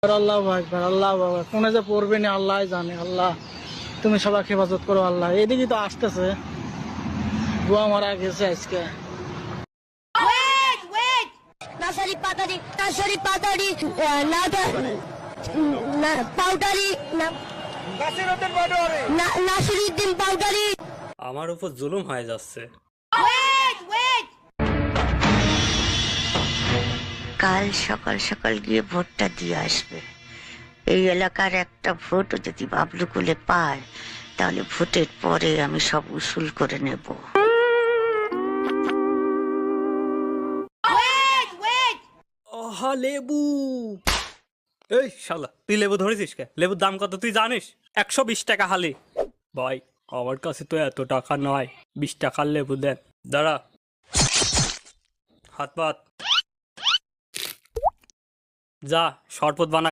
আল্লাহ আকবার, আল্লাহ আকবার। কোনে যে পড়বে না আল্লাহ জানে। আল্লাহ তুমি সবাইকে হেফাজত করো আল্লাহ। এদিকে তো আসতেছে, বুয়া মারা গেছে আজকে। Wait, wait. Nasari Patari, Nada, Powdery, Nasiruddin Powdery. আমার উপর জুলুম হয়ে যাচ্ছে। Wait, wait. কাল সকাল সকাল গিয়ে ভোটটা দিয়ে আসবে। এই এলাকার একটা ভোটও যদি বাবলুকুলে পায় তাহলে ভোটের পরে আমি সব উসুল করে নেব। Wait, wait. ওহা লেবু! এই শালা, তুই লেবু ধরেছিস কে? লেবুর দাম কত তুই জানিস? 120 টাকা হালি। ভাই, আমার কাছে তো এত টাকা নয়, 20 টাকার লেবু দেন। দাঁড়া, হাত পাত। যা, শরবত বানা